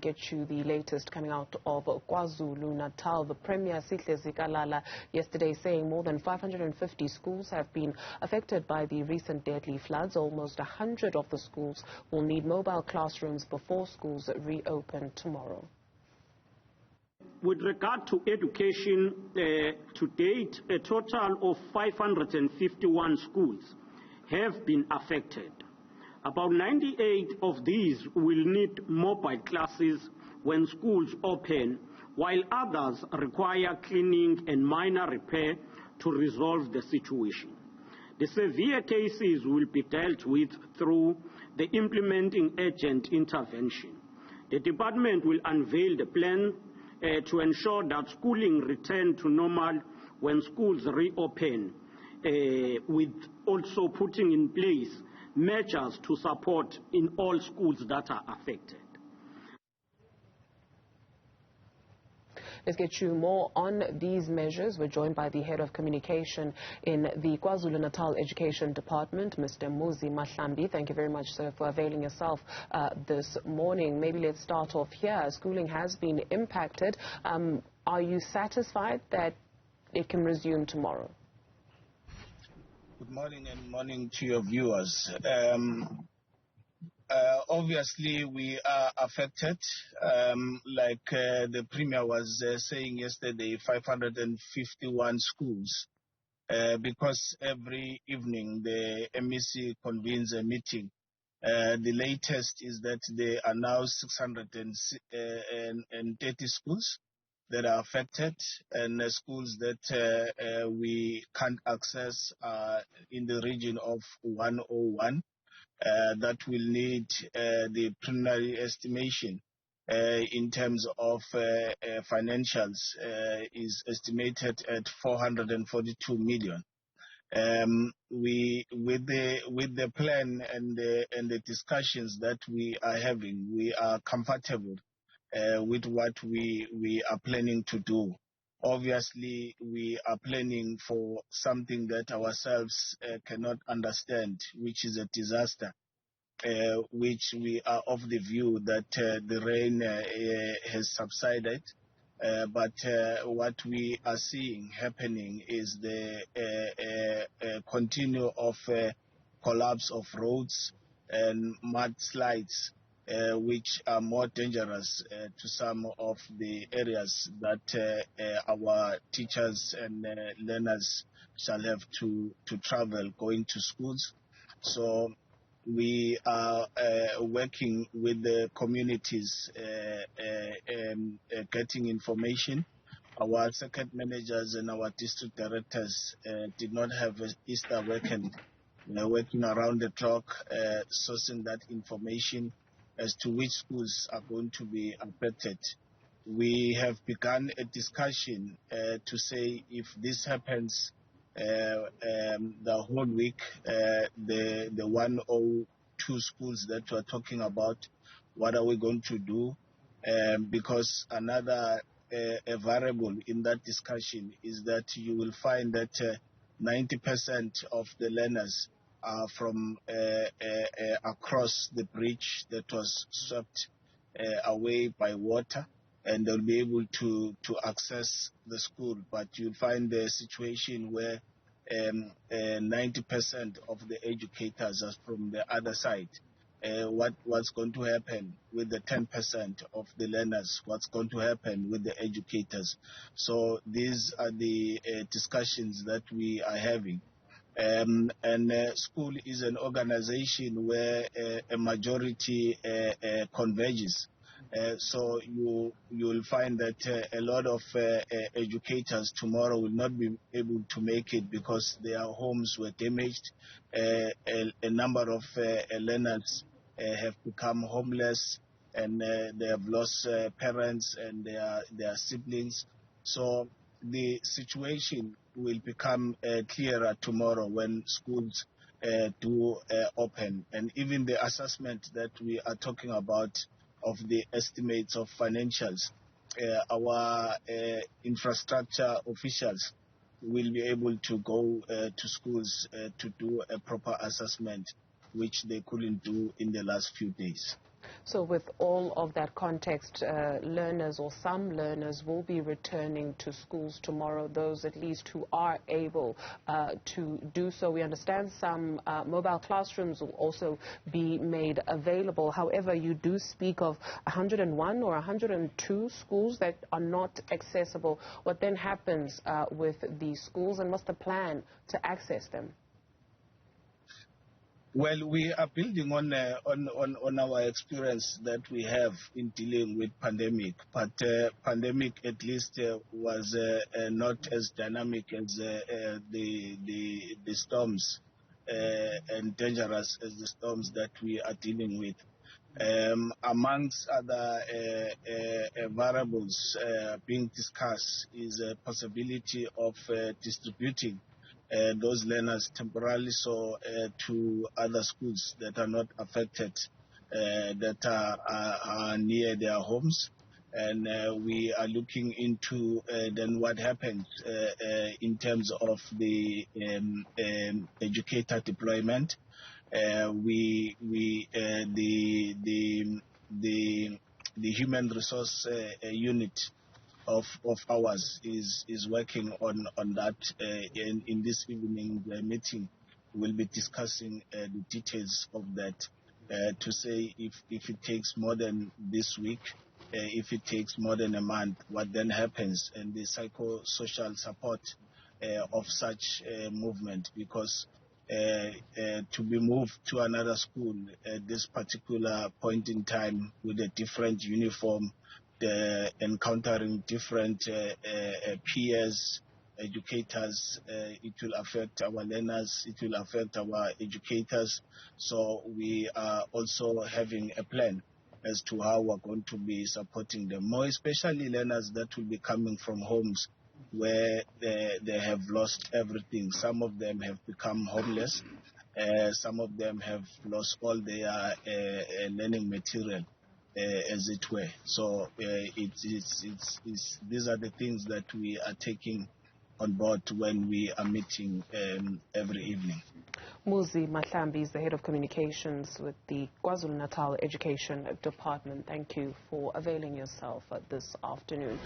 Get you the latest coming out of KwaZulu-Natal. The Premier Sihle Zikalala yesterday saying more than 550 schools have been affected by the recent deadly floods. Almost 100 of the schools will need mobile classrooms before schools reopen tomorrow. With regard to education, to date, a total of 551 schools have been affected. About 98 of these will need mobile classes when schools open, while others require cleaning and minor repair to resolve the situation. The severe cases will be dealt with through the implementing agent intervention. The department will unveil the plan to ensure that schooling return to normal when schools reopen, with also putting in place measures to support in all schools that are affected. Let's get you more on these measures. We're joined by the head of communication in the KwaZulu-Natal Education Department, Mr. Muzi Mahlambi. Thank you very much, sir, for availing yourself this morning. Maybe let's start off here. Schooling has been impacted. Are you satisfied that it can resume tomorrow? Good morning and morning to your viewers. Obviously, we are affected. Like the Premier was saying yesterday, 551 schools, because every evening the MEC convenes a meeting. The latest is that there are now 630 schools that are affected, and schools that we can't access in the region of 101 that will need the preliminary estimation in terms of financials is estimated at 442 million. With the plan and the discussions that we are having, we are comfortable with what we are planning to do. Obviously, we are planning for something that ourselves cannot understand, which is a disaster, which we are of the view that the rain has subsided. But what we are seeing happening is the continue of collapse of roads and mudslides, which are more dangerous to some of the areas that our teachers and learners shall have to travel going to schools. So we are working with the communities, getting information. Our circuit managers and our district directors did not have an Easter weekend. They're working around the clock, sourcing that information as to which schools are going to be affected. We have begun a discussion to say if this happens the whole week, the 102 schools that we're talking about, what are we going to do? Because another variable in that discussion is that you will find that 90% of the learners are from across the bridge that was swept away by water, and they'll be able to access the school. But you'll find the situation where 90% of the educators are from the other side. What's going to happen with the 10% of the learners? What's going to happen with the educators? So these are the discussions that we are having. And school is an organization where a majority converges. So you will find that a lot of educators tomorrow will not be able to make it because their homes were damaged. A number of learners have become homeless, and they have lost parents and their siblings. So the situation will become clearer tomorrow when schools do open. And even the assessment that we are talking about of the estimates of financials, our infrastructure officials will be able to go to schools to do a proper assessment, which they couldn't do in the last few days. So with all of that context, learners or some learners will be returning to schools tomorrow, those at least who are able to do so. We understand some mobile classrooms will also be made available. However, you do speak of 101 or 102 schools that are not accessible. What then happens with these schools, and what's the plan to access them? Well, we are building on our experience that we have in dealing with pandemic, but pandemic at least was not as dynamic as the storms and dangerous as the storms that we are dealing with. Amongst other variables being discussed is a possibility of distributing those learners temporarily to other schools that are not affected, that are near their homes. And we are looking into then what happens in terms of the educator deployment. The human resource unit of ours is working on that. In this evening meeting, we'll be discussing the details of that to say if it takes more than this week, if it takes more than a month, what then happens, and the psychosocial support of such movement, because to be moved to another school at this particular point in time with a different uniform, encountering different peers, educators, it will affect our learners, it will affect our educators. So we are also having a plan as to how we're going to be supporting them, more especially learners that will be coming from homes where they have lost everything. Some of them have become homeless. Some of them have lost all their learning material, as it were. So these are the things that we are taking on board when we are meeting every evening. Muzi Mahlambi is the head of communications with the KwaZulu-Natal Education Department. Thank you for availing yourself this afternoon.